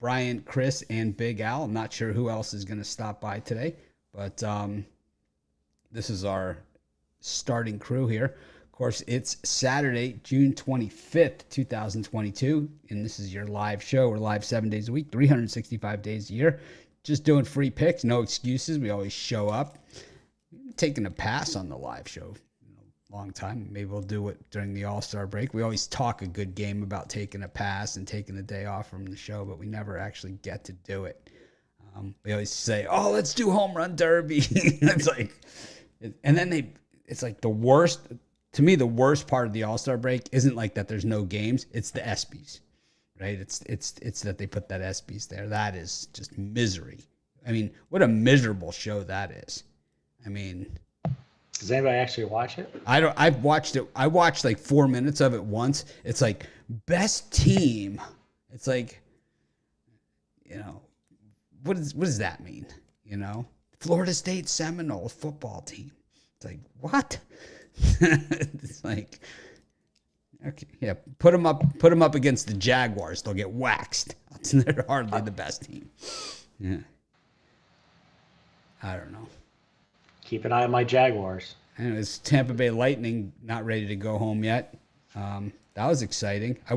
Brian, Chris, and Big Al. I'm not sure who else is going to stop by today, but this is our starting crew here. Of course, it's Saturday, June 25th, 2022, and this is your live show. We're live 7 days a week, 365 days a year. Just doing free picks, no excuses. We always show up. Taking a pass on the live show. Long time. Maybe we'll do it during the All-Star break. We always talk a good game about taking a pass and taking the day off from the show, but we never actually get to do it. We always say, "Oh, let's do home run derby." It's like, and then it's like the worst. To me, the worst part of the All-Star break isn't like that there's no games. It's the ESPYs, right? It's that they put that ESPYs there. That is just misery. I mean, what a miserable show that is. I mean. Does anybody actually watch it? I've watched it. I watched like 4 minutes of it once. It's like best team. It's like, what does that mean? Florida State Seminole football team. It's like, what? It's like, okay, yeah, put them up against the Jaguars. They'll get waxed. They're hardly the best team. Yeah. I don't know. Keep an eye on my Jaguars. And it's Tampa Bay Lightning not ready to go home yet. That was exciting. I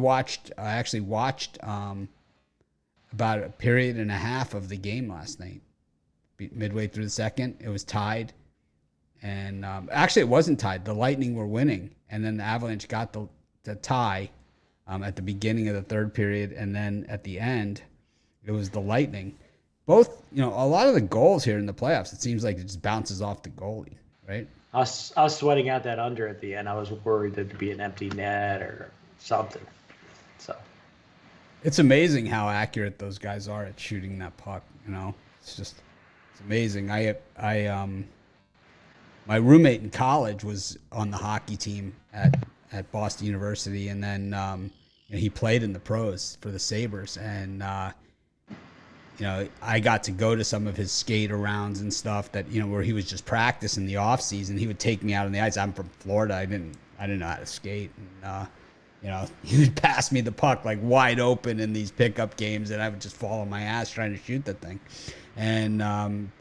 actually watched about a period and a half of the game last night. Midway through the second, it was tied. And actually, it wasn't tied. The Lightning were winning. And then the Avalanche got the tie at the beginning of the third period. And then at the end, it was the Lightning. Both, a lot of the goals here in the playoffs, it seems like it just bounces off the goalie, right? I was sweating out that under at the end. I was worried there'd be an empty net or something. So it's amazing how accurate those guys are at shooting that puck. It's amazing. My roommate in college was on the hockey team at Boston University, and then he played in the pros for the Sabres, and I got to go to some of his skate arounds and stuff that, where he was just practicing the off season. He would take me out on the ice. I'm from Florida. I didn't know how to skate. And, he would pass me the puck like wide open in these pickup games, and I would just fall on my ass trying to shoot the thing. And,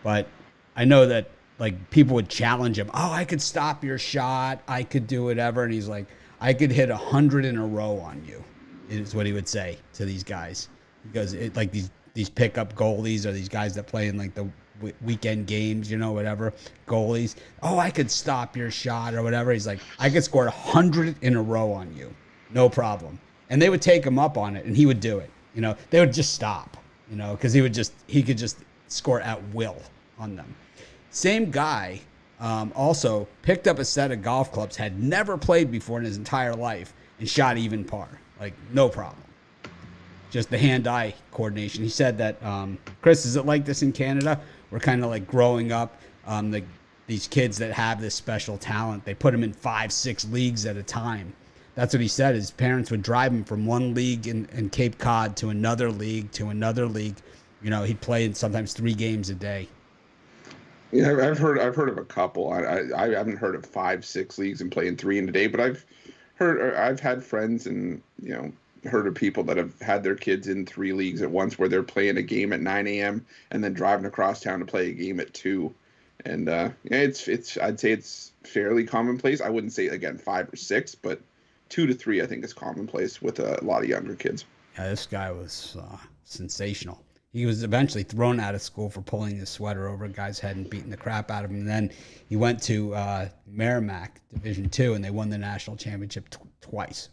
but I know that like people would challenge him. Oh, I could stop your shot. I could do whatever. And he's like, I could hit 100 in a row on you, is what he would say to these guys. Because like these pickup goalies or these guys that play in like the weekend games, whatever, goalies. Oh, I could stop your shot or whatever. He's like, I could score 100 in a row on you. No problem. And they would take him up on it, and he would do it. They would just stop, because he could just score at will on them. Same guy also picked up a set of golf clubs, had never played before in his entire life, and shot even par. Like, no problem. Just the hand-eye coordination. He said that, Chris, is it like this in Canada? We're kind of like growing up, these kids that have this special talent, they put them in 5-6 leagues at a time. That's what he said. His parents would drive him from one league in Cape Cod to another league to another league. He'd play in sometimes 3 games a day. Yeah, I've heard of a couple. I haven't heard of 5-6 leagues and playing 3 in a day, but I've had friends and heard of people that have had their kids in 3 leagues at once, where they're playing a game at 9 a.m. and then driving across town to play a game at 2. And it's I'd say it's fairly commonplace. I wouldn't say again 5 or 6, but 2 to 3 I think is commonplace with a lot of younger kids. Yeah, this guy was sensational. He was eventually thrown out of school for pulling his sweater over a guy's head and beating the crap out of him. And then he went to Merrimack Division II, and they won the national championship twice.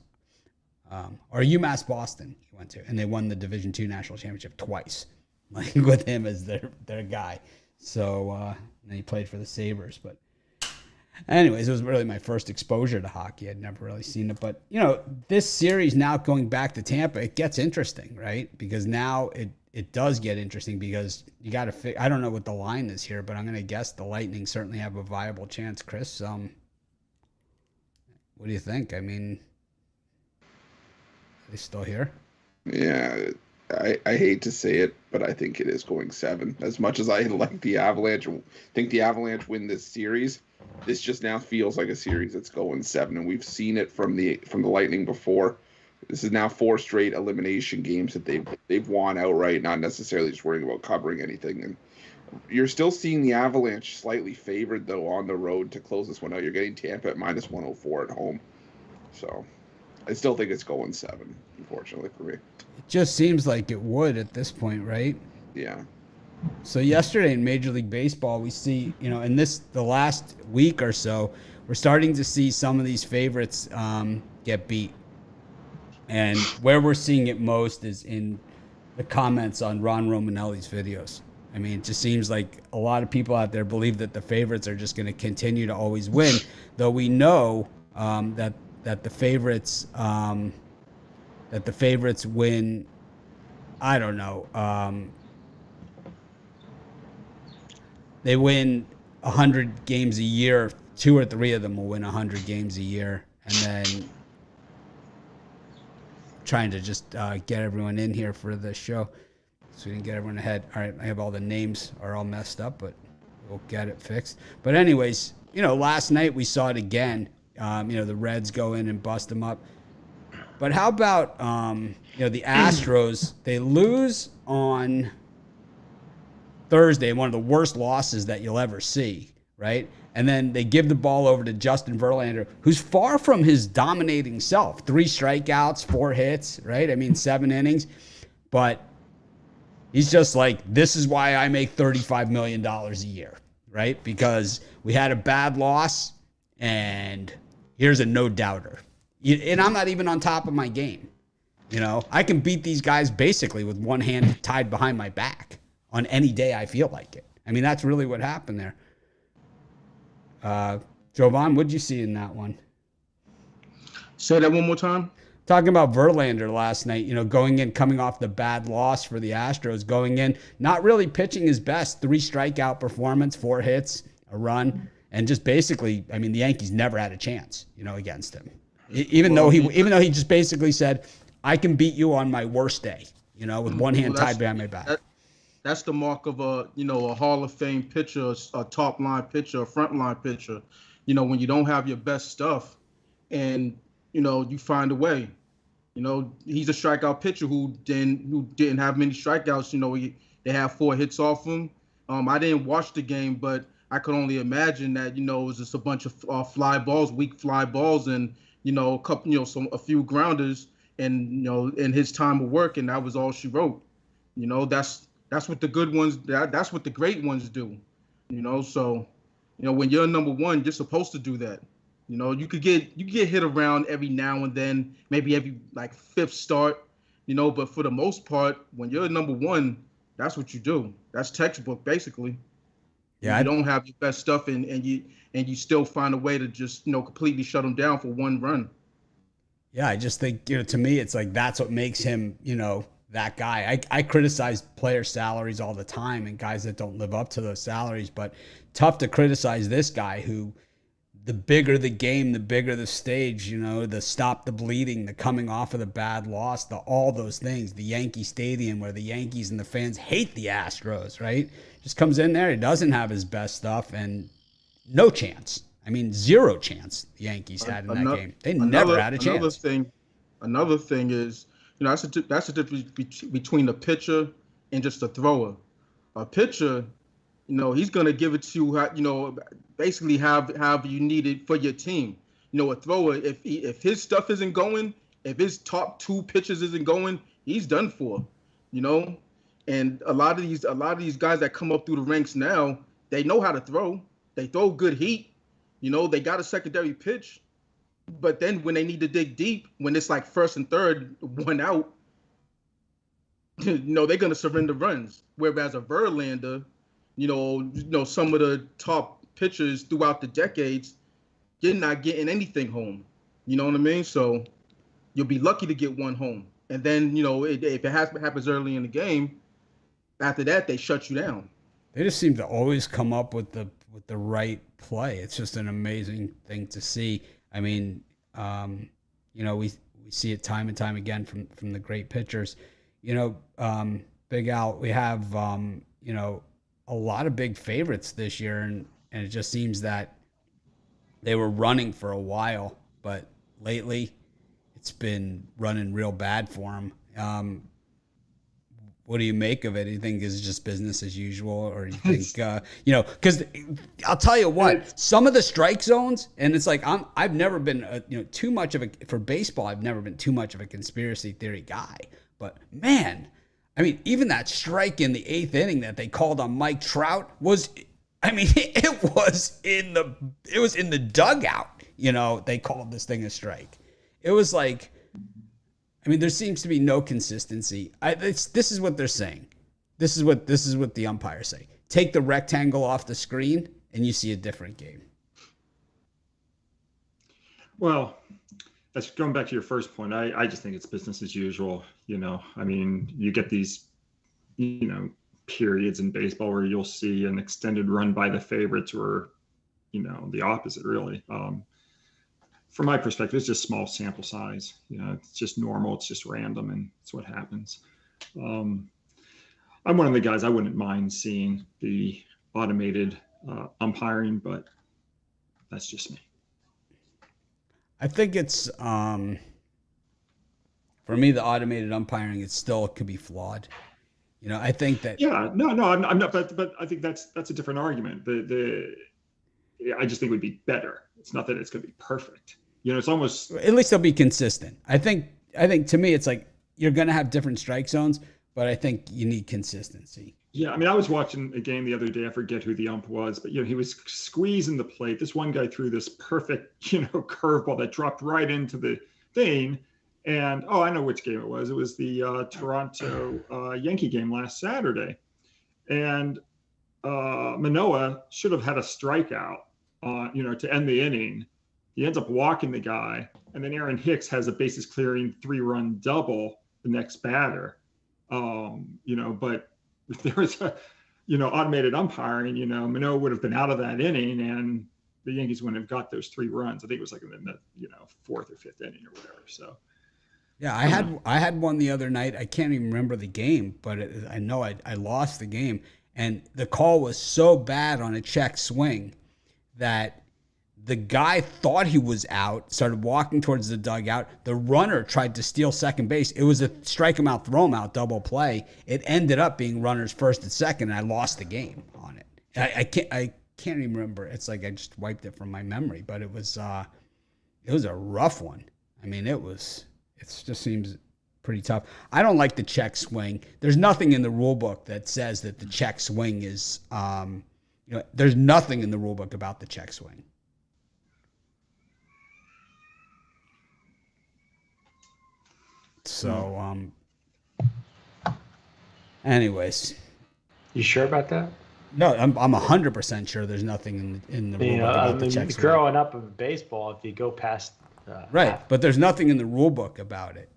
Or UMass Boston he went to, and they won the Division II national championship twice, like with him as their guy. So and he played for the Sabres. But anyways, it was really my first exposure to hockey. I'd never really seen it. But, this series now going back to Tampa, it gets interesting, right? Because now it does get interesting, because you got to I don't know what the line is here, but I'm going to guess the Lightning certainly have a viable chance. Chris, what do you think? I mean, are they still here? Yeah, I hate to say it, but I think it is going 7. As much as I like the Avalanche, think the Avalanche win this series, this just now feels like a series that's going 7, and we've seen it from the Lightning before. This is now 4 straight elimination games that they've won outright, not necessarily just worrying about covering anything. And you're still seeing the Avalanche slightly favored though on the road to close this one out. You're getting Tampa at -104 at home, so I still think it's going 7. Unfortunately for me. It just seems like it would at this point, right? Yeah. So yesterday in Major League Baseball, we see, in the last week or so, we're starting to see some of these favorites get beat. And where we're seeing it most is in the comments on Ron Romanelli's videos. I mean, it just seems like a lot of people out there believe that the favorites are just going to continue to always win, though we know that the favorites win. I don't know. They win 100 games a year. 2 or 3 of them will win 100 games a year, and then trying to just get everyone in here for the show so we can get everyone ahead. All right, I have all the names are all messed up, but we'll get it fixed. But anyways, last night we saw it again. The Reds go in and bust them up. But how about the Astros? They lose on Thursday, one of the worst losses that you'll ever see, right? And then they give the ball over to Justin Verlander, who's far from his dominating self. 3 strikeouts, 4 hits, right? I mean, 7 innings. But he's just like, this is why I make $35 million a year, right? Because we had a bad loss, and here's a no-doubter. And I'm not even on top of my game. I can beat these guys basically with one hand tied behind my back on any day I feel like it. I mean, that's really what happened there. Jovan, what'd you see in that one? Say that one more time. Talking about Verlander last night, going in, coming off the bad loss for the Astros, going in, not really pitching his best. 3 strikeout performance, 4 hits, a run, and just basically, I mean, the Yankees never had a chance, against him. Even though he just basically said, I can beat you on my worst day, with one hand tied behind my back. That's the mark of a Hall of Fame pitcher, a top line pitcher, a front line pitcher. When you don't have your best stuff, and you find a way. He's a strikeout pitcher who didn't have many strikeouts. They have 4 hits off him. I didn't watch the game, but I could only imagine that it was just a bunch of fly balls, weak fly balls, and a couple, a few grounders, and in his time of work, and that was all she wrote. That's what the good ones. That's what the great ones do. So when you're number 1, you're supposed to do that. You could get hit around every now and then, maybe every 5th start. But for the most part, when you're number 1, that's what you do. That's textbook basically. Yeah, you don't have your best stuff, and you still find a way to just completely shut them down for 1 run. Yeah, I just think to me it's like that's what makes him that guy. I criticize player salaries all the time and guys that don't live up to those salaries, but tough to criticize this guy who, the bigger the game, the bigger the stage, the stop the bleeding, the coming off of the bad loss, all those things, the Yankee Stadium where the Yankees and the fans hate the Astros, right? Just comes in there, he doesn't have his best stuff, and no chance. I mean, 0 chance the Yankees had in that game. They never had a chance. Another thing is, that's the difference between a pitcher and just a thrower. A pitcher, he's gonna give it to you, basically however you need it for your team. A thrower, if his stuff isn't going, if his top 2 pitches isn't going, he's done for. And a lot of these guys that come up through the ranks now, they know how to throw. They throw good heat. They got a secondary pitch. But then when they need to dig deep, when it's like 1st and 3rd, 1 out, they're going to surrender runs. Whereas a Verlander, some of the top pitchers throughout the decades, you're not getting anything home. You know what I mean? So you'll be lucky to get 1 home. And then, if it happens early in the game, after that, they shut you down. They just seem to always come up with the right play. It's just an amazing thing to see. I mean, we see it time and time again from the great pitchers. Big Al, we have a lot of big favorites this year, and it just seems that they were running for a while, but lately it's been running real bad for him. What do you make of it? Do you think it's just business as usual, or do you think because I'll tell you what, some of the strike zones, and it's like I've never been too much of a for baseball. I've never been too much of a conspiracy theory guy, but man, I mean, even that strike in the 8th inning that they called on Mike Trout was, I mean, it was in the dugout. They called this thing a strike. It was like, I mean, there seems to be no consistency. This is what they're saying. This is what the umpires say. Take the rectangle off the screen, and you see a different game. Well, that's going back to your first point. I just think it's business as usual. I mean, you get these, periods in baseball where you'll see an extended run by the favorites, or, the opposite, really. From my perspective, it's just small sample size. It's just normal. It's just random, and it's what happens. I'm one of the guys, I wouldn't mind seeing the automated umpiring, but that's just me. I think it's, for me, the automated umpiring, it still could be flawed. I think that. Yeah, no, I'm not, but I think that's a different argument. I just think it would be better. It's not that it's going to be perfect. It's almost, at least they'll be consistent. I think to me, it's like you're going to have different strike zones, but I think you need consistency. Yeah, I mean, I was watching a game the other day. I forget who the ump was, but he was squeezing the plate. This one guy threw this perfect, curveball that dropped right into the thing. And I know which game it was. It was the Toronto Yankee game last Saturday, and Manoah should have had a strikeout, to end the inning. He ends up walking the guy, and then Aaron Hicks has a bases clearing 3-run double the next batter. But if there was a, automated umpiring, Manoah would have been out of that inning, and the Yankees wouldn't have got those 3 runs. I think it was like in the 4th or 5th inning or whatever. So. Yeah, I had one the other night. I can't even remember the game, but I know I lost the game, and the call was so bad on a check swing that the guy thought he was out, started walking towards the dugout. The runner tried to steal second base. It was a strike him out, throw him out, double play. It ended up being runners first and second, and I lost the game on it. I can't even remember. It's like I just wiped it from my memory, but it was a rough one. I mean, it just seems pretty tough. I don't like the check swing. There's nothing in the rule book that says that the check swing is, there's nothing in the rule book about the check swing. So, anyways. You sure about that? No, I'm 100% sure there's nothing in the rule book about the check swing. Growing up in baseball, if you go past right, but there's nothing in the rule book about it.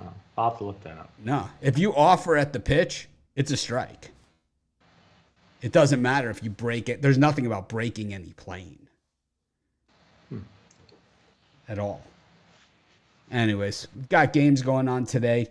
Oh, I'll have to look that up. No, if you offer at the pitch, it's a strike. It doesn't matter if you break it. There's nothing about breaking any plane at all. Anyways, we've got games going on today,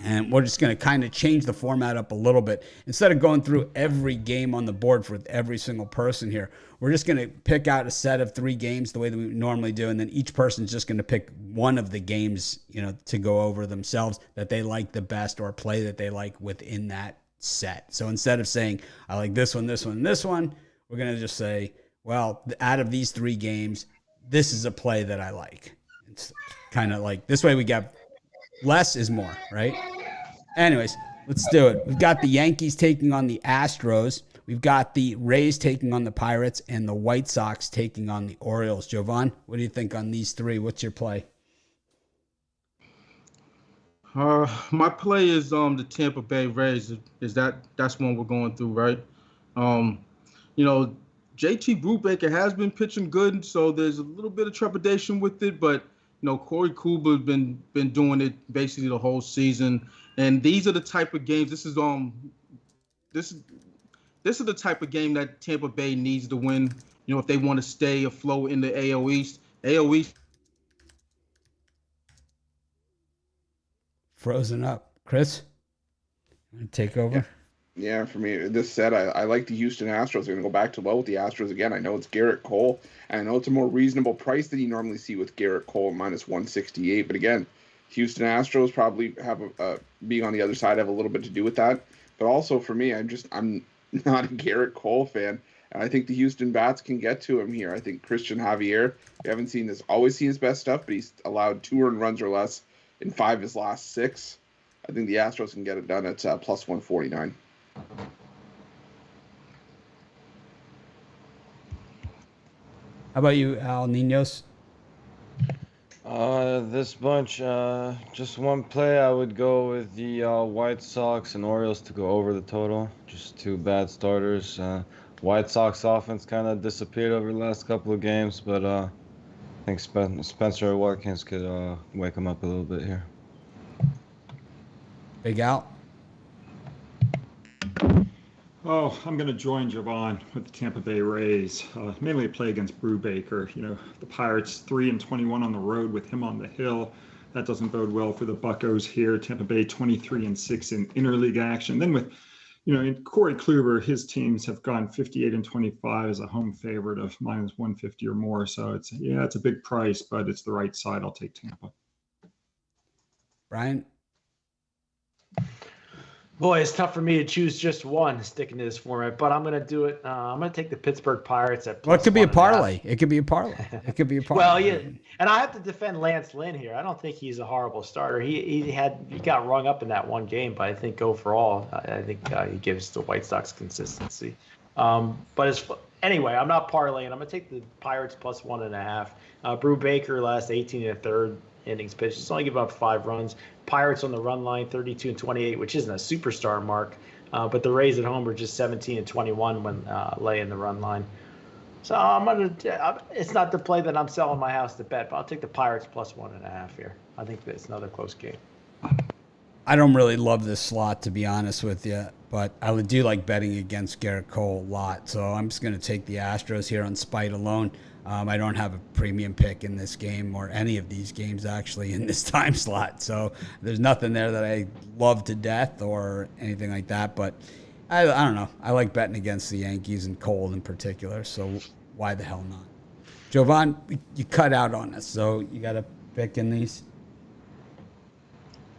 and we're just going to kind of change the format up a little bit. Instead of going through every game on the board for every single person here, we're just going to pick out a set of 3 games the way that we normally do, and then each person's just going to pick one of the games, to go over themselves that they like the best, or a play that they like within that set. So instead of saying, I like this one, this one, and this one, we're going to just say, well, out of these 3 games, this is a play that I like. It's kind of like this way we get less is more, right? Anyways, let's do it. We've got the Yankees taking on the Astros. We've got the Rays taking on the Pirates, and the White Sox taking on the Orioles. Jovan, what do you think on these 3? What's your play? My play is the Tampa Bay Rays. That's one we're going through, right? JT Brubaker has been pitching good, so there's a little bit of trepidation with it, but Corey Kluber's been doing it basically the whole season, and these are the type of games. This is the type of game that Tampa Bay needs to win. If they want to stay afloat in the AL East. AL East. Frozen up, Chris. Take over. Yeah, for me, this said, I like the Houston Astros. I'm going to go back to low with the Astros again. I know it's Garrett Cole, and I know it's a more reasonable price than you normally see with Garrett Cole minus 168. But again, Houston Astros probably have being on the other side have a little bit to do with that. But also for me, I'm not a Garrett Cole fan, and I think the Houston Bats can get to him here. I think Christian Javier, we haven't always seen his best stuff, but he's allowed 2 earned runs or less in 5 of his last 6. I think the Astros can get it done at plus 149. How about you, Al Ninos? This bunch, just one play. I would go with the White Sox and Orioles to go over the total. Just 2 bad starters. White Sox offense kind of disappeared over the last couple of games, but I think Spencer Watkins could wake them up a little bit here. Big Al? Oh, I'm going to join Javon with the Tampa Bay Rays. Mainly a play against Brubaker. The Pirates 3-21 on the road with him on the hill. That doesn't bode well for the Buccos here. Tampa Bay 23-6 in interleague action. Then with, in Corey Kluber, his teams have gone 58-25 as a home favorite of minus 150 or more. So it's a big price, but it's the right side. I'll take Tampa. Brian? Boy, it's tough for me to choose just one sticking to this format, but I'm going to do it. I'm going to take the Pittsburgh Pirates at plus. Well, it could be a 1.5. parlay. It could be a parlay. It could be a parlay. Well, yeah, and I have to defend Lance Lynn here. I don't think he's a horrible starter. He got rung up in that one game, but I think overall, I think he gives the White Sox consistency. Anyway, I'm not parlaying. I'm going to take the Pirates plus 1.5. Brubaker last 18 1/3 innings pitched. It's only given up 5 runs. Pirates on the run line 32-28, which isn't a superstar mark, but the Rays at home were just 17-21 when laying the run line. So it's not the play that I'm selling my house to bet, but I'll take the Pirates plus 1.5 here. I think it's another close game. I don't really love this slot, to be honest with you, but I do like betting against Garrett Cole a lot. So I'm just going to take the Astros here on spite alone. I don't have a premium pick in this game or any of these games actually in this time slot. So there's nothing there that I love to death or anything like that. But I don't know. I like betting against the Yankees and Cole in particular. So why the hell not? Jovan, you cut out on us. So you got a pick in these?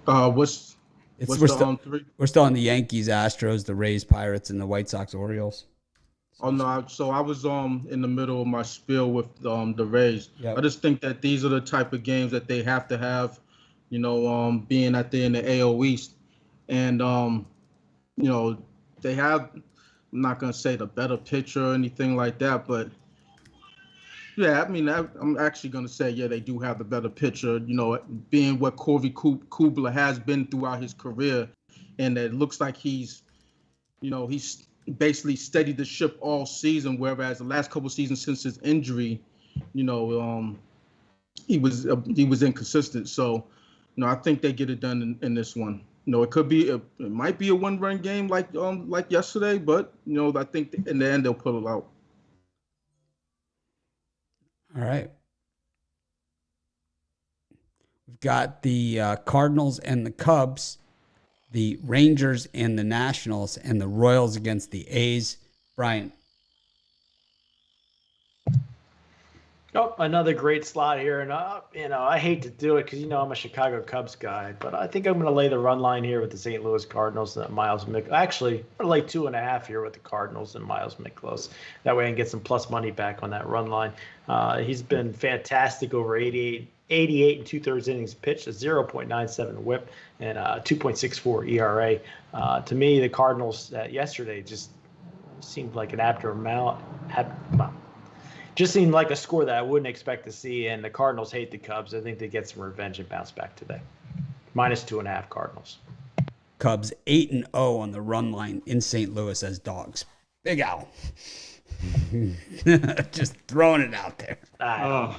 What's the 3? We're still on the Yankees, Astros, the Rays, Pirates, and the White Sox, Orioles. Oh no! So I was in the middle of my spiel with the Rays. Yep. I just think that these are the type of games that they have to have, being at the in the AL East, and they have. I'm not gonna say the better pitcher or anything like that, but yeah, I mean I'm actually gonna say they do have the better pitcher. Being what Corey Kubler has been throughout his career, and it looks like he's basically steadied the ship all season, whereas the last couple seasons since his injury, he was inconsistent. So, I think they get it done in this one. It might be a 1-run game like yesterday, but I think in the end they'll pull it out. All right. We've got the Cardinals and the Cubs, the Rangers and the Nationals, and the Royals against the A's. Brian. Oh, another great slot here. And, I hate to do it because, I'm a Chicago Cubs guy, but I think I'm going to lay the run line here with the St. Louis Cardinals and Miles Mikolas. Actually, I'm going to lay 2.5 here with the Cardinals and Miles Mikolas. That way I can get some plus money back on that run line. He's been fantastic over 88 and 2/3 innings pitched, a 0.97 WHIP, and a 2.64 ERA. To me, the Cardinals yesterday just seemed like an just seemed like a score that I wouldn't expect to see, and the Cardinals hate the Cubs. I think they get some revenge and bounce back today. Minus 2.5 Cardinals. Cubs 8-0 on the run line in St. Louis as dogs. Big Al. Just throwing it out there. I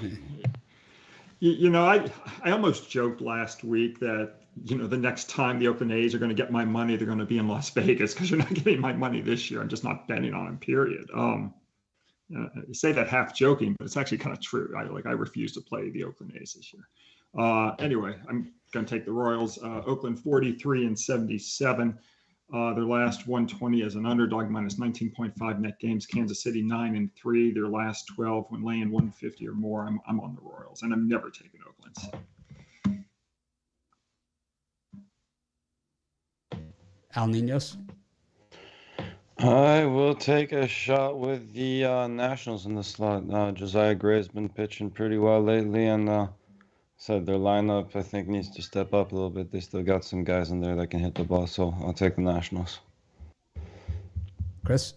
almost joked last week that, the next time the Oakland A's are going to get my money, they're going to be in Las Vegas because you're not getting my money this year. I'm just not betting on them, period. I say that half joking, but it's actually kind of true. I refuse to play the Oakland A's this year. Anyway, I'm going to take the Royals. Oakland 43-77. Their last 120 as an underdog, minus 19.5 net games. Kansas City 9-3. Their last 12 when laying 150 or more. I'm on the Royals, and I'm never taking Oakland's. Al Ninos. I will take a shot with the Nationals in the slot. Josiah Gray's been pitching pretty well lately, and said their lineup, I think, needs to step up a little bit. They still got some guys in there that can hit the ball, so I'll take the Nationals. Chris.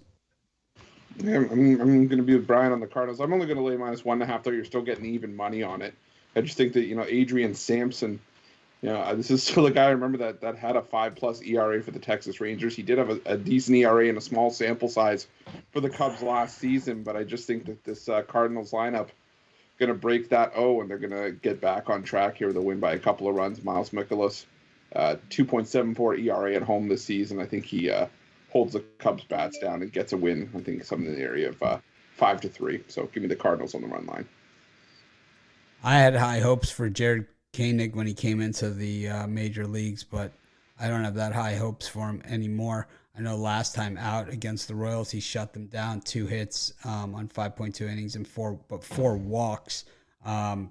Yeah, I'm going to be with Brian on the Cardinals. I'm only going to lay -1.5, though. You're still getting even money on it. I just think that, Adrian Sampson, this is still a guy I remember that had a 5+ ERA for the Texas Rangers. He did have a decent ERA in a small sample size for the Cubs last season, but I just think that this Cardinals lineup going to break that and they're going to get back on track here. They'll win by a couple of runs. Miles Mikolas, 2.74 ERA at home this season. I think he holds the Cubs bats down and gets a win. I think something in the area of 5-3. So give me the Cardinals on the run line. I had high hopes for Jared Koenig when he came into the major leagues, but I don't have that high hopes for him anymore. I know last time out against the Royals, he shut them down, 2 hits on 5.2 innings and 4 walks. I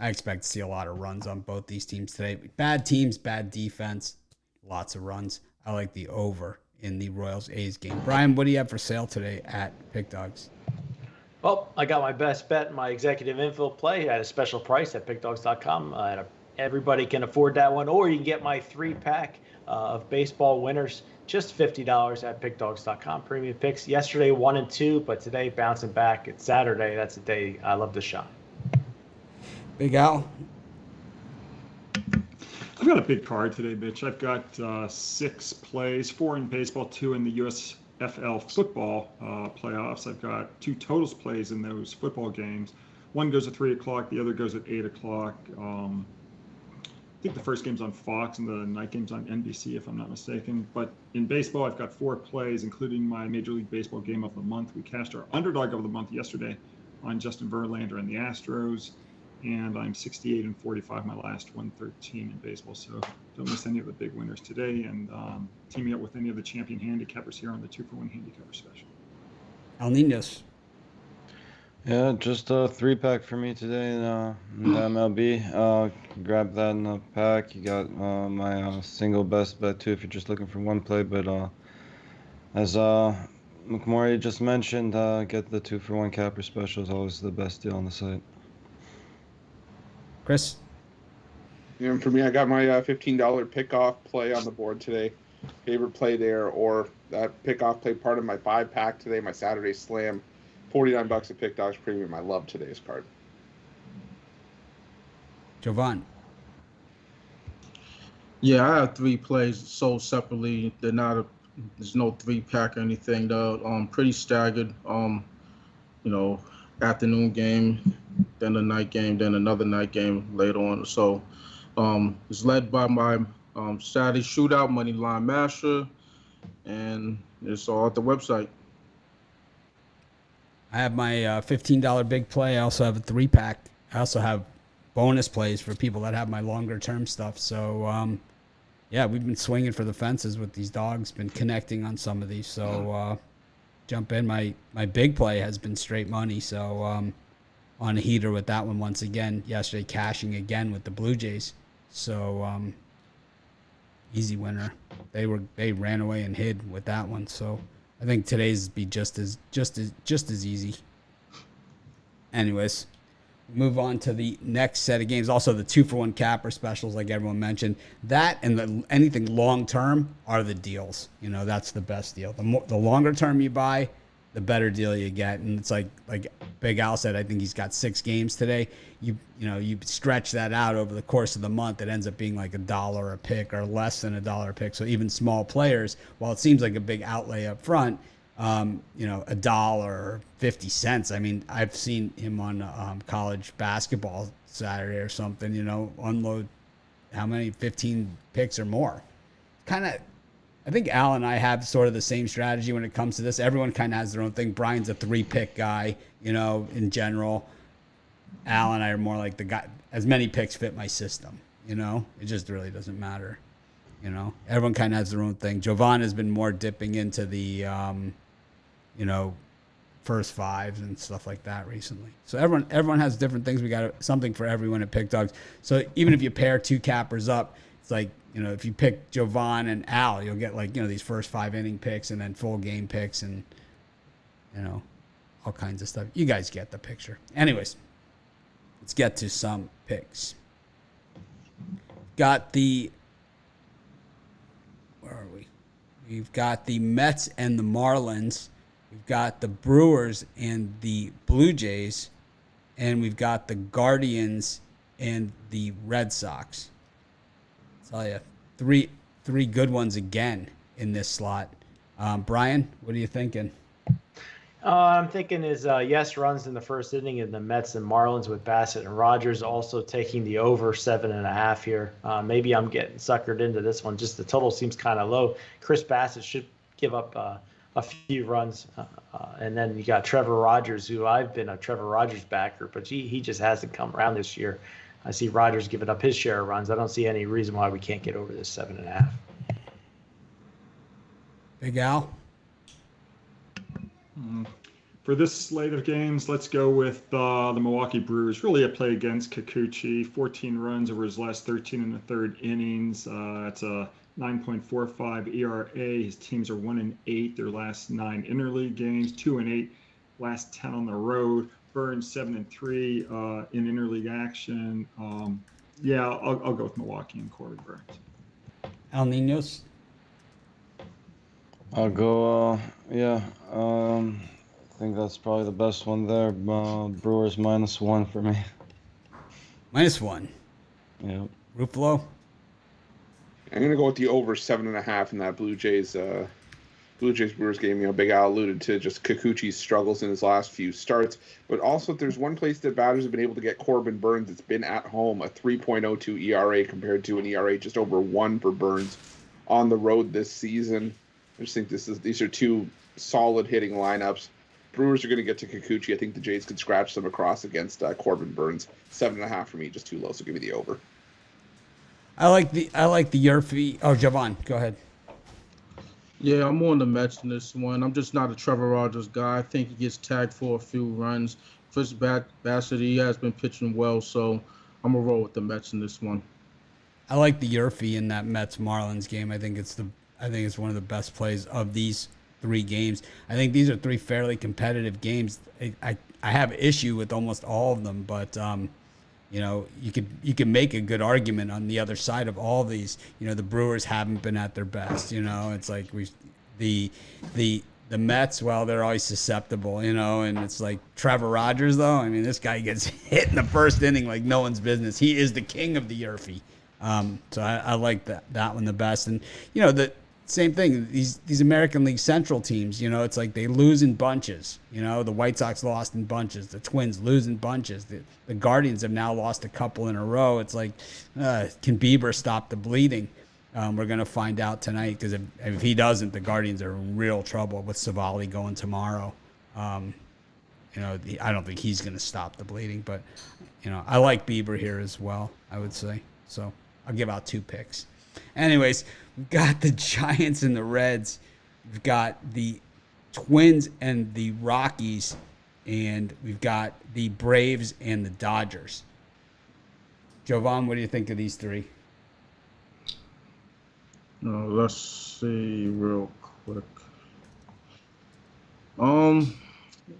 expect to see a lot of runs on both these teams today. Bad teams, bad defense, lots of runs. I like the over in the Royals-A's game. Brian, what do you have for sale today at Pick Dogs? Well, I got my best bet, my executive infield play at a special price at pickdogs.com. Everybody can afford that one, or you can get my 3-pack of baseball winners, just $50 at pickdogs.com. Premium picks yesterday 1 and 2, but today bouncing back. It's Saturday. That's the day I love to shine. Big Al. I've got a big card today, Mitch. I've got 6 plays, 4 in baseball, 2 in the USFL football playoffs. I've got 2 totals plays in those football games. One goes at 3 o'clock, the other goes at 8 o'clock. I think the first game's on Fox and the night game's on NBC, if I'm not mistaken. But in baseball, I've got 4 plays, including my Major League Baseball game of the month. We cashed our underdog of the month yesterday on Justin Verlander and the Astros. And I'm 68-45 my last 113 in baseball. So don't miss any of the big winners today. And teaming up with any of the champion handicappers here on the 2-for-1 handicapper special. El Ninos. Yeah, just a 3-pack for me today in the MLB. Grab that in the pack. You got my single best bet too if you're just looking for one play. But as McMurray just mentioned, get the 2-for-1 capper special is always the best deal on the site. Chris? For me, I got my $15 pick-off play on the board today. Favorite play there, or that pick-off play part of my 5-pack today, my Saturday Slam. $49 at Pick Dogs Premium. I love today's card. Jovan. Yeah, I have 3 plays sold separately. They're not there's no 3-pack or anything though. Pretty staggered. Afternoon game, then a night game, then another night game later on. So it's led by my Saturday shootout money line masher, and it's all at the website. I have my $15 big play. I also have a 3-pack. I also have bonus plays for people that have my longer term stuff. So, yeah, we've been swinging for the fences with these dogs, been connecting on some of these. So, jump in. My big play has been straight money. So, on a heater with that one once again. Yesterday, cashing again with the Blue Jays. So, easy winner. They ran away and hid with that one. So, I think today's be just as easy. Anyways, move on to the next set of games. Also, the 2-for-1 capper specials, like everyone mentioned. That and anything long term are the deals. That's the best deal. The longer term you buy, the better deal you get. And it's like Big Al said, I think he's got 6 games today. You stretch that out over the course of the month, it ends up being like $1 a pick or less than $1 a pick. So even small players, while it seems like a big outlay up front, $1 or 50 cents. I mean, I've seen him on college basketball Saturday or something, unload how many, 15 picks or more. I think Al and I have sort of the same strategy when it comes to this. Everyone kind of has their own thing. Brian's a 3-pick guy, in general. Al and I are more like the guy, as many picks fit my system, it just really doesn't matter. You know, everyone kind of has their own thing. Jovan has been more dipping into the, you know, first fives and stuff like that recently. So everyone has different things. We got something for everyone at Pick Dogs. So even if you pair two cappers up, it's like, you know, if you pick Jovan and Al, you'll get like, you know, these first 5 inning picks and then full game picks and, you know, all kinds of stuff. You guys get the picture. Anyways, let's get to some picks. Got the, where are we? We've got the Mets and the Marlins. We've got the Brewers and the Blue Jays. And we've got the Guardians and the Red Sox. I'll tell you, three good ones again in this slot. Brian, what are you thinking? I'm thinking is yes runs in the first inning in the Mets and Marlins with Bassett and Rogers, also taking the over 7.5 here. Maybe I'm getting suckered into this one. Just the total seems kind of low. Chris Bassett should give up a few runs. And then you got Trevor Rogers, who I've been a Trevor Rogers backer, but he just hasn't come around this year. I see Rogers giving up his share of runs. I don't see any reason why we can't get over this 7.5. Big Al? For this slate of games, let's go with the Milwaukee Brewers. Really a play against Kikuchi. 14 runs over his last 13 and a third innings. It's a 9.45 ERA. His teams are 1-8 their last 9 interleague games, 2-8 last 10 on the road. Burns 7-3 in interleague action. I'll go with Milwaukee and Corbin Burns. Al Ninos? I'll go, I think that's probably the best one there. Brewers -1 for me. -1. Yep. Ruffalo? I'm gonna go with the over 7.5 in that Blue Jays Brewers game. You know, Big Al alluded to just Kikuchi's struggles in his last few starts, but also if there's one place that batters have been able to get Corbin Burns, it's been at home. A 3.02 ERA compared to an ERA just over 1 for Burns on the road this season. I just think these are two solid hitting lineups. Brewers are going to get to Kikuchi. I think the Jays could scratch them across against Corbin Burns. 7.5 for me, just too low. So give me the over. I like the Yurfie. Oh, Jovan, go ahead. Yeah, I'm on the Mets in this one. I'm just not a Trevor Rogers guy. I think he gets tagged for a few runs. First Bassett, he has been pitching well, so I'm gonna roll with the Mets in this one. I like the Yurfie in that Mets Marlins game. I think it's one of the best plays of these 3 games. I think these are 3 fairly competitive games. I have issue with almost all of them, but you know, you could make a good argument on the other side of all these. You know, the Brewers haven't been at their best. You know, it's like the Mets, well, they're always susceptible. You know, and it's like Trevor Rogers, though. I mean, this guy gets hit in the first inning like no one's business. He is the king of the Yurfie. So I like that one the best. And you know, the same thing. These American League Central teams, you know, it's like they lose in bunches. You know, the White Sox lost in bunches. The Twins lose in bunches. The Guardians have now lost a couple in a row. It's like, can Bieber stop the bleeding? We're going to find out tonight, because if he doesn't, the Guardians are in real trouble with Savali going tomorrow. You know, I don't think he's going to stop the bleeding, but, you know, I like Bieber here as well, I would say. So I'll give out 2 picks. Anyways, we've got the Giants and the Reds. We've got the Twins and the Rockies. And we've got the Braves and the Dodgers. Jovan, what do you think of these 3? Let's see real quick.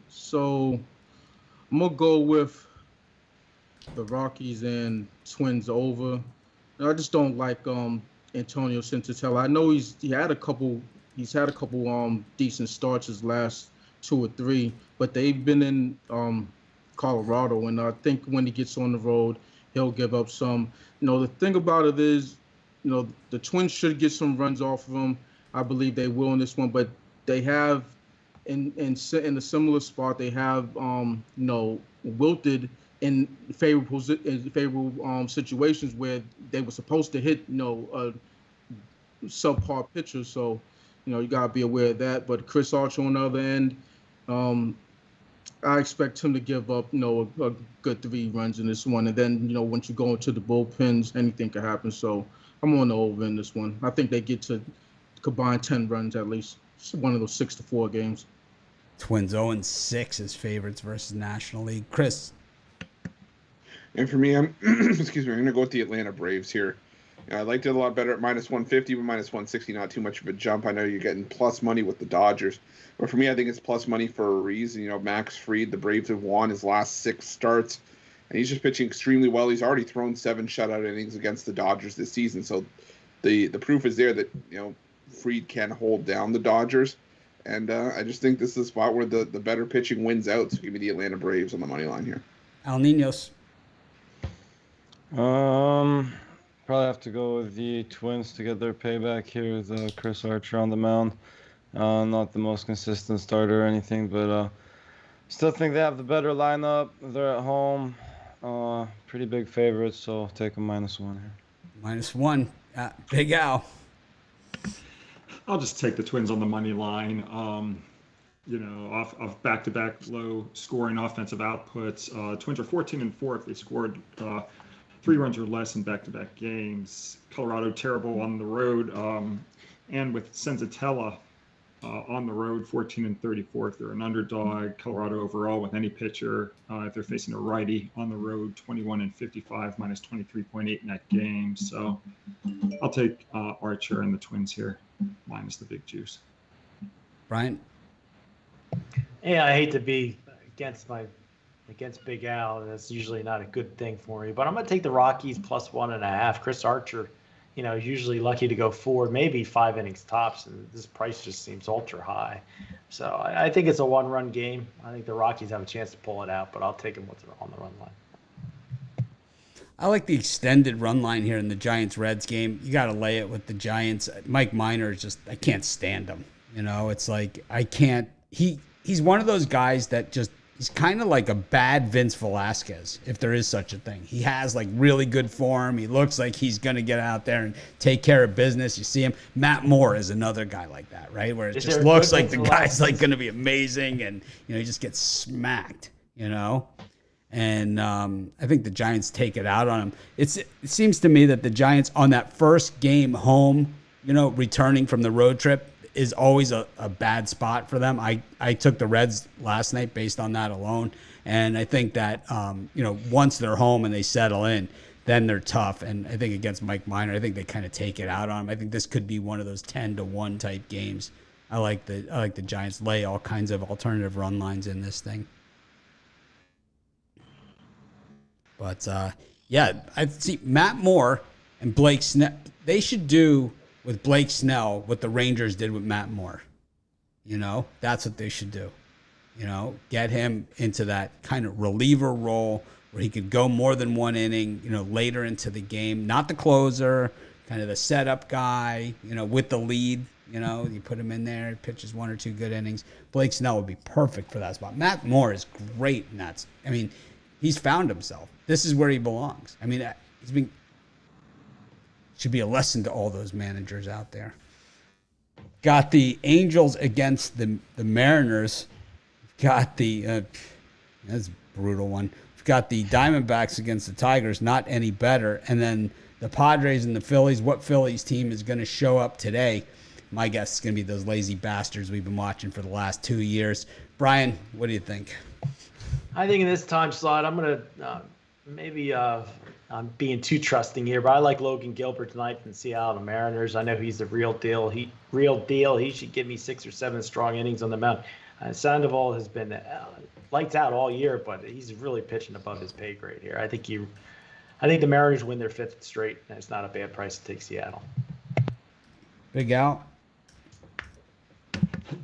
So I'm gonna go with the Rockies and Twins over. I just don't like Antonio Sensatella. I know he's had a couple decent starts his last 2 or 3, but they've been in Colorado, and I think when he gets on the road, he'll give up some. You know, the thing about it is, you know, the Twins should get some runs off of him. I believe they will in this one, but they have in a similar spot, they have you know, wilted in favorable situations where they were supposed to hit, you know, a subpar pitcher. So, you know, you gotta be aware of that. But Chris Archer on the other end, I expect him to give up, you know, a good 3 runs in this one. And then, you know, once you go into the bullpens, anything can happen. So I'm on the over in this one. I think they get to combine 10 runs at least. It's one of those 6-4 games. Twins 0-6 as favorites versus National League. Chris. And for me, I'm excuse me, I'm going to go with the Atlanta Braves here. I liked it a lot better at -150, but -160, not too much of a jump. I know you're getting plus money with the Dodgers, but for me, I think it's plus money for a reason. You know, Max Fried, the Braves have won his last 6 starts, and he's just pitching extremely well. He's already thrown 7 shutout innings against the Dodgers this season, so the proof is there that, you know, Fried can hold down the Dodgers, and I just think this is a spot where the better pitching wins out. So give me the Atlanta Braves on the money line here. Al Niños. Probably have to go with the Twins to get their payback here with Chris Archer on the mound. Not the most consistent starter or anything, but still think they have the better lineup. They're at home. Pretty big favorites, so I'll take a -1 here. -1. Big Al. I'll just take the Twins on the money line. You know, off back-to-back low-scoring offensive outputs. Twins are 14-4 if they scored 3 runs or less in back-to-back games. Colorado terrible on the road, and with Senzatella on the road, 14-34 if they're an underdog. Colorado overall with any pitcher, if they're facing a righty on the road, 21-55, -23.8 in that game. So I'll take Archer and the Twins here, minus the big juice. Brian. Yeah, I hate to be against Big Al. That's usually not a good thing for me. But I'm going to take the Rockies +1.5. Chris Archer, you know, is usually lucky to go 4, maybe 5 innings tops, and this price just seems ultra high. So I think it's a 1-run game. I think the Rockies have a chance to pull it out, but I'll take them on the run line. I like the extended run line here in the Giants-Reds game. You got to lay it with the Giants. Mike Minor is just, I can't stand him. You know, it's like I can't. He's one of those guys that just, he's kind of like a bad Vince Velasquez, if there is such a thing. He has like really good form. He looks like he's going to get out there and take care of business. You see him. Matt Moore is another guy like that, right? Where it just looks like the guy's like going to be amazing, and you know he just gets smacked, you know. And I think the Giants take it out on him. It seems to me that the Giants on that first game home, you know, returning from the road trip, is always a bad spot for them. I took the Reds last night based on that alone. And I think that, you know, once they're home and they settle in, then they're tough. And I think against Mike Minor, I think they kind of take it out on him. I think this could be one of those 10-1 type games. I like the Giants lay all kinds of alternative run lines in this thing. But, yeah, I see Matt Moore and Blake Snell. They should do with Blake Snell what the Rangers did with Matt Moore. You know, that's what they should do. You know, get him into that kind of reliever role where he could go more than 1 inning, you know, later into the game. Not the closer, kind of the setup guy, you know, with the lead. You know, you put him in there, he pitches 1 or 2 good innings. Blake Snell would be perfect for that spot. Matt Moore is great in that. I mean, he's found himself. This is where he belongs. I mean, he's been... should be a lesson to all those managers out there. Got the Angels against the Mariners. Got the that's a brutal one. We've got the Diamondbacks against the Tigers, not any better. And then the Padres and the Phillies. What Phillies team is going to show up today? My guess is going to be those lazy bastards we've been watching for the last 2 years. Brian, what do you think? I think in this time slot, I'm going to maybe I'm being too trusting here, but I like Logan Gilbert tonight from Seattle and the Mariners. I know he's the real deal. He should give me 6 or 7 strong innings on the mound. Sandoval has been lights out all year, but he's really pitching above his pay grade here. I think the Mariners win their 5th straight, and it's not a bad price to take Seattle. Big Al.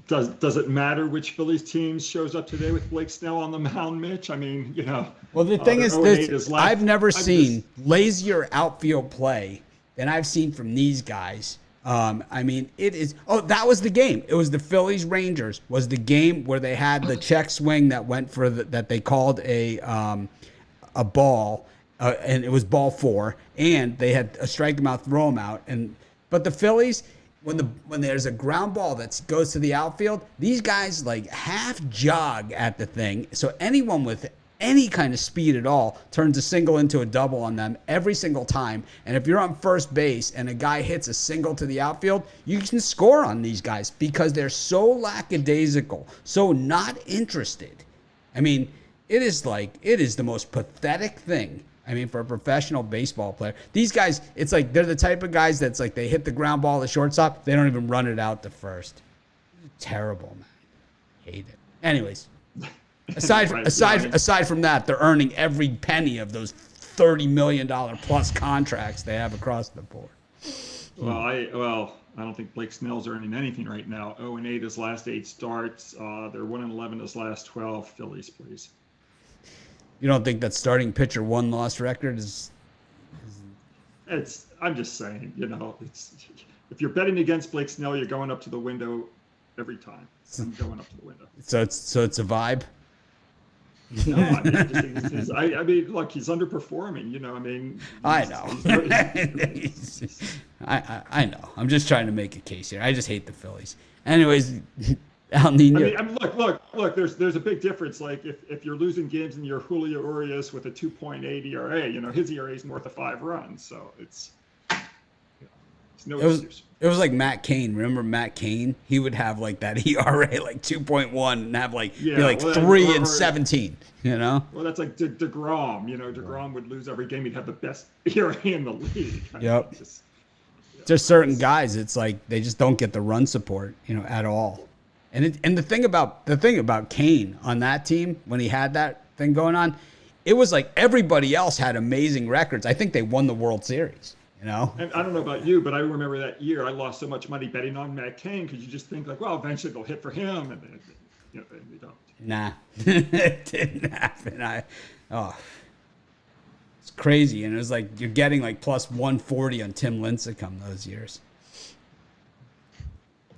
Does it matter which Phillies team shows up today with Blake Snell on the mound, Mitch? I mean, you know. Well, the thing is this: I've never seen lazier outfield play than I've seen from these guys. I mean, it is. Oh, that was the game. It was the Phillies Rangers. Was the game where they had the check swing that went for that they called a ball, and it was ball 4, and they had a strike them out, throw them out, but the Phillies. When there's a ground ball that goes to the outfield, these guys like half jog at the thing. So anyone with any kind of speed at all, turns a single into a double on them every single time. And if you're on first base and a guy hits a single to the outfield, you can score on these guys because they're so lackadaisical, so not interested. I mean, it is the most pathetic thing. I mean, for a professional baseball player, these guys, it's like they're the type of guys that's like they hit the ground ball to shortstop, they don't even run it out to first. Terrible, man. Hate it. Anyways, aside from that, they're earning every penny of those $30 million plus contracts they have across the board. Well, I don't think Blake Snell's earning anything right now. 0-8 his last 8 starts. They're 1-11 his last 12. Phillies, please. You don't think that starting pitcher 1-loss record is? I'm just saying, it's if you're betting against Blake Snell, you're going up to the window every time. I'm going up to the window. So it's a vibe. No, I mean, look, he's underperforming. I know. I know. I'm just trying to make a case here. I just hate the Phillies. Anyways, El Nino. I mean, look. There's a big difference. Like if you're losing games and you're Julio Urias with a 2.8 ERA, his ERA is north of 5 runs. So it's no excuse. It was like Matt Cain. Remember Matt Cain? He would have like that ERA like 2.1 and have be like 3 and 17. Well, that's like DeGrom. DeGrom would lose every game. He'd have the best ERA in the league. Yep. There's certain guys. It's like they just don't get the run support, at all. And the thing about Cain on that team when he had that thing going on, it was like everybody else had amazing records. I think they won the World Series. And I don't know about you, but I remember that year I lost so much money betting on Matt Cain because you just think like, well, eventually they'll hit for him, and they don't. Nah, it didn't happen. It's crazy, and it was like you're getting like plus 140 on Tim Lincecum those years,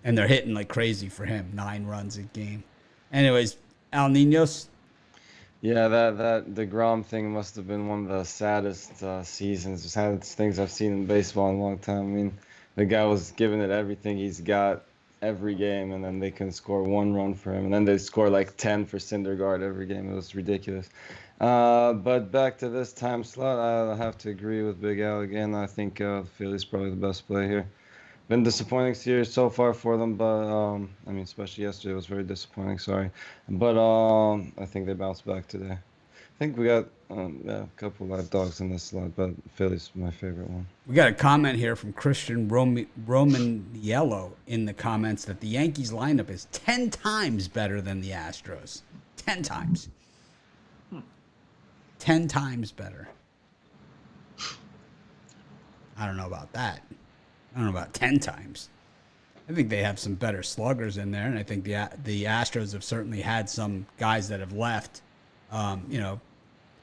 and they're hitting like crazy for him, 9 runs a game. Anyways, Al Ninos. Yeah, that DeGrom thing must have been one of the saddest saddest things I've seen in baseball in a long time. I mean, the guy was giving it everything he's got every game, and then they can score 1 run for him, and then they score like 10 for Syndergaard every game. It was ridiculous. But back to this time slot, I'll have to agree with Big Al again. I think the Phillies probably the best play here. Been disappointing series so far for them, but I mean, especially yesterday was very disappointing. Sorry, but I think they bounced back today. I think we got a couple live dogs in this slot, but Philly's my favorite one. We got a comment here from Christian Roman Yellow in the comments that the Yankees lineup is 10 times better than the Astros. 10 times. 10 times better. I don't know about that. I don't know about 10 times. I think they have some better sluggers in there, and I think the Astros have certainly had some guys that have left.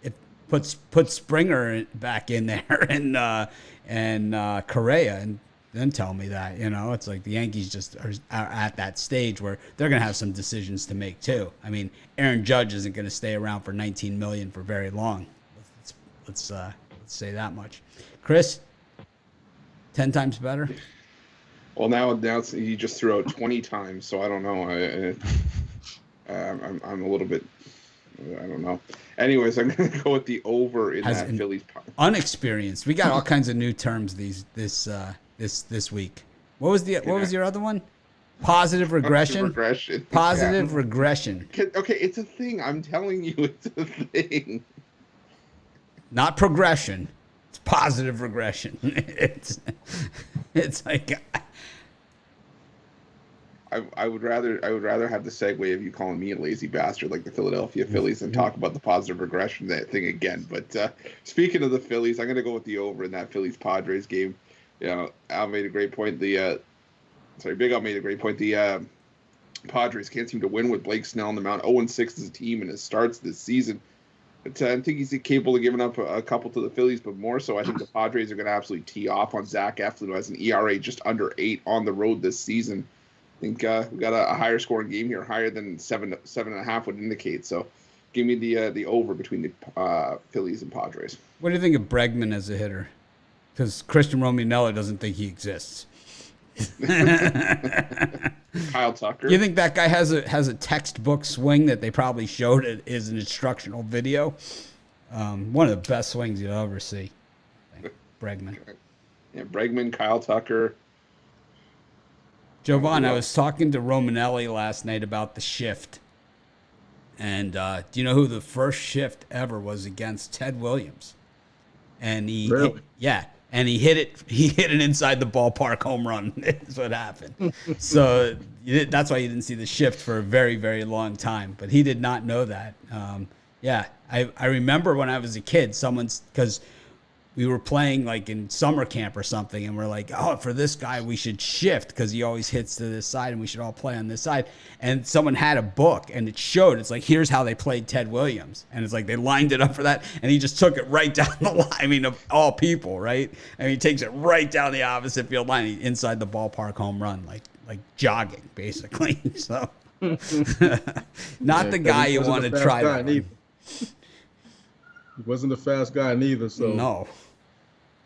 It puts Springer back in there and Correa, and then tell me that it's like the Yankees just are at that stage where they're gonna have some decisions to make too. I mean, Aaron Judge isn't gonna stay around for $19 million for very long. Let's say that much. Chris. 10 times better? Well, now he just threw out 20 times, so I don't know. I'm a little bit, I don't know. Anyways, I'm going to go with the over in that Phillies. Unexperienced. We got all kinds of new terms this week. What was your other one? Positive regression. Positive regression. Okay, it's a thing. I'm telling you, it's a thing. Not progression. It's positive regression. It's like I would rather have the segue of you calling me a lazy bastard like the Philadelphia Phillies and talk about the positive regression thing again. But speaking of the Phillies, I'm going to go with the over in that Phillies Padres game. Al made a great point. Big Al made a great point. The Padres can't seem to win with Blake Snell on the mound. 0-6 as a team in his starts this season. But I think he's capable of giving up a couple to the Phillies, but more so, I think the Padres are going to absolutely tee off on Zach Eflin, who has an ERA just under 8 on the road this season. I think we got a higher scoring game here, higher than 7.5 would indicate. So, give me the over between the Phillies and Padres. What do you think of Bregman as a hitter? Because Christian Romanello doesn't think he exists. Kyle Tucker. You think that guy has a textbook swing that they probably showed it as an instructional video? One of the best swings you'll ever see. Bregman. Yeah, Bregman, Kyle Tucker. Jovan, I was talking to Romanelli last night about the shift. And do you know who the first shift ever was against? Ted Williams. And he hit it inside the ballpark home run. That's what happened. So that's why you didn't see the shift for a very, very long time. But he did not know that. I remember when I was a kid, because we were playing like in summer camp or something, and we're like, oh, for this guy, we should shift because he always hits to this side, and we should all play on this side. And someone had a book, and it showed, it's like, here's how they played Ted Williams. And it's like they lined it up for that, and he just took it right down the line. I mean, of all people, right? I mean, he takes it right down the opposite field line, inside the ballpark home run, like jogging, basically. So, not the guy you want to try that. He wasn't a fast guy neither, so no.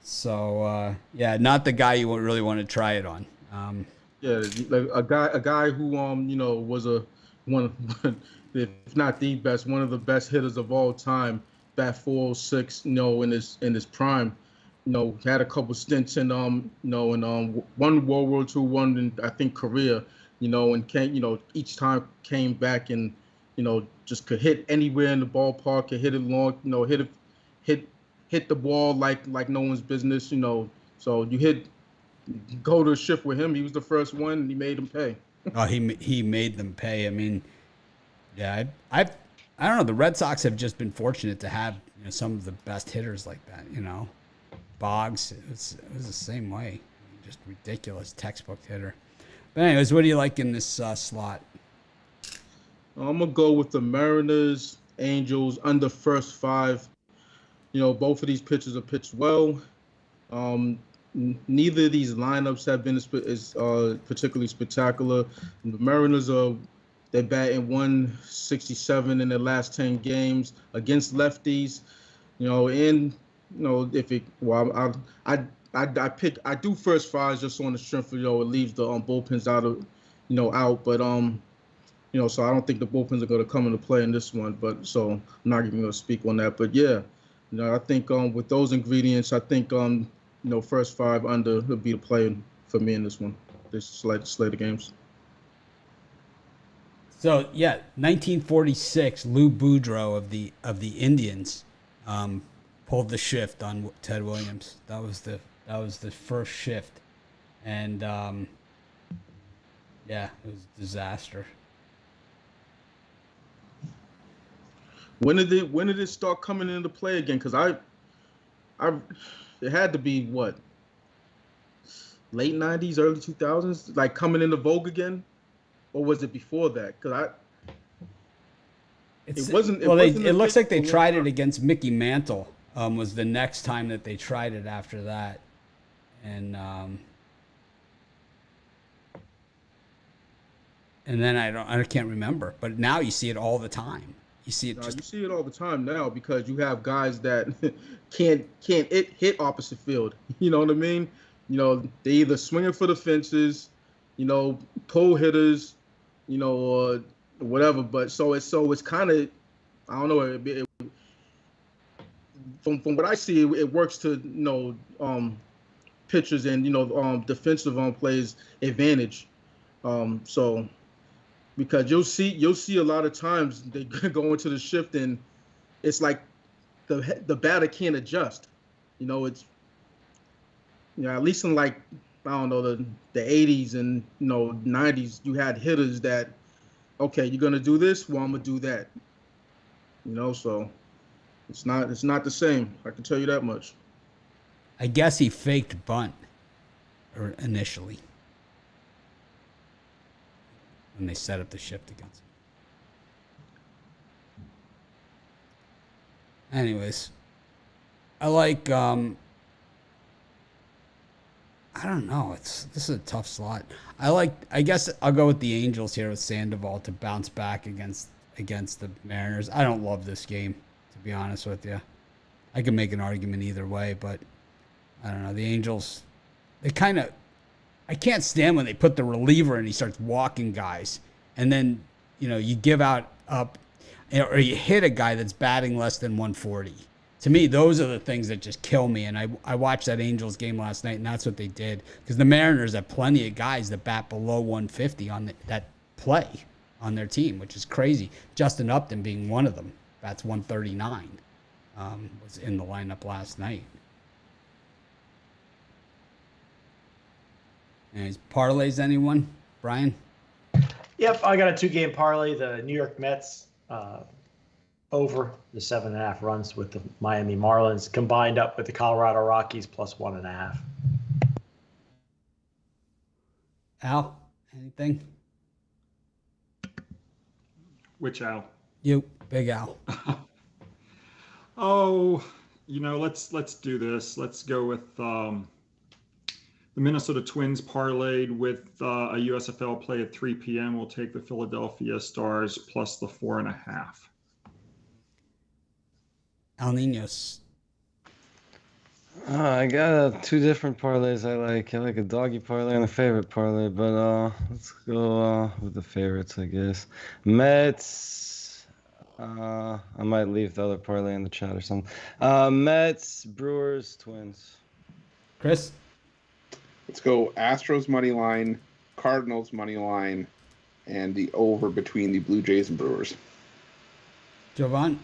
So not the guy you really want to try it on. Like a guy who was one, if not the best, one of the best hitters of all time, bat 406, in his prime. Had a couple stints in one World War II, one in I think Korea, and came, each time came back and just could hit anywhere in the ballpark, could hit it long, hit the ball like no one's business, So you go to a shift with him. He was the first one, and he made them pay. Oh, he made them pay. I mean, yeah, I don't know. The Red Sox have just been fortunate to have some of the best hitters like that. Boggs, it was the same way, just ridiculous textbook hitter. But anyways, what do you like in this slot? I'm gonna go with the Mariners, Angels under first 5. Both of these pitchers have pitched well. Neither of these lineups have been as particularly spectacular. The Mariners they're batting 167 in their last 10 games against lefties. I do first 5s just on the strength of it leaves the bullpens out, but so I don't think the bullpens are going to come into play in this one. But so I'm not even going to speak on that. But yeah, I think with those ingredients, I think first 5 under would be the play for me in this one. This slate of games. So 1946, Lou Boudreau of the Indians pulled the shift on Ted Williams. That was the first shift, and it was a disaster. When did it start coming into play again? Because it had to be what, late 90s, early 2000s, like coming into vogue again, or was it before that? Because it wasn't. It looks like they tried it against Mickey Mantle. Was the next time that they tried it after that, and then I can't remember. But now you see it all the time. You see it you see it all the time now because you have guys that can't hit opposite field. You know what I mean? They either swinging for the fences, pull hitters, or whatever. But so it's kind of, I don't know. From what I see, it works to pitchers and defensive players advantage. So. Because you'll see a lot of times they go into the shift and it's like the batter can't adjust. It's at least in like I don't know the 80s and 90s you had hitters that okay, you're gonna do this, well I'm gonna do that. So it's not the same. I can tell you that much. I guess he faked bunt initially. When they set up the shift against him. Anyways, I like I don't know. This is a tough slot. I guess I'll go with the Angels here with Sandoval to bounce back against the Mariners. I don't love this game, to be honest with you. I can make an argument either way, but I don't know. The Angels, they kind of I can't stand when they put the reliever and he starts walking guys, and then you give out up, or you hit a guy that's batting less than 140. To me, those are the things that just kill me. And I watched that Angels game last night, and that's what they did, because the Mariners have plenty of guys that bat below 150 on that play on their team, which is crazy. Justin Upton being one of them. Bats 139. Was in the lineup last night. And parlays, anyone? Brian? Yep, I got a 2-game parlay. The New York Mets over the 7.5 runs with the Miami Marlins, combined up with the Colorado Rockies plus 1.5. Al, anything? Which Al? You, Big Al. Oh, let's do this. Let's go with the Minnesota Twins parlayed with a USFL play at 3 p.m. We'll take the Philadelphia Stars plus the 4.5. Al Ninos. I got 2 different parlays I like. I like a doggy parlay and a favorite parlay, but let's go with the favorites, I guess. Mets. I might leave the other parlay in the chat or something. Mets, Brewers, Twins. Chris? Let's go Astros money line, Cardinals money line, and the over between the Blue Jays and Brewers. Jovan?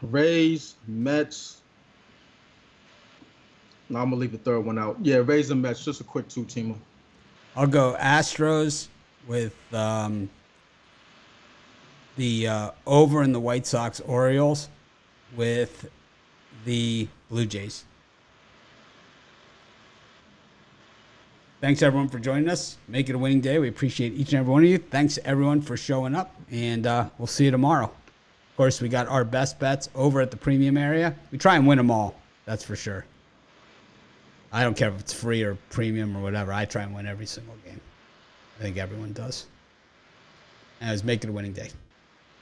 Rays, Mets. No, I'm gonna leave the third one out. Yeah, Rays and Mets. Just a quick 2-teamer. I'll go Astros with the over in the White Sox Orioles with the Blue Jays. Thanks, everyone, for joining us. Make it a winning day. We appreciate each and every one of you. Thanks, everyone, for showing up, and we'll see you tomorrow. Of course, we got our best bets over at the premium area. We try and win them all, that's for sure. I don't care if it's free or premium or whatever. I try and win every single game. I think everyone does. And let's make it a winning day.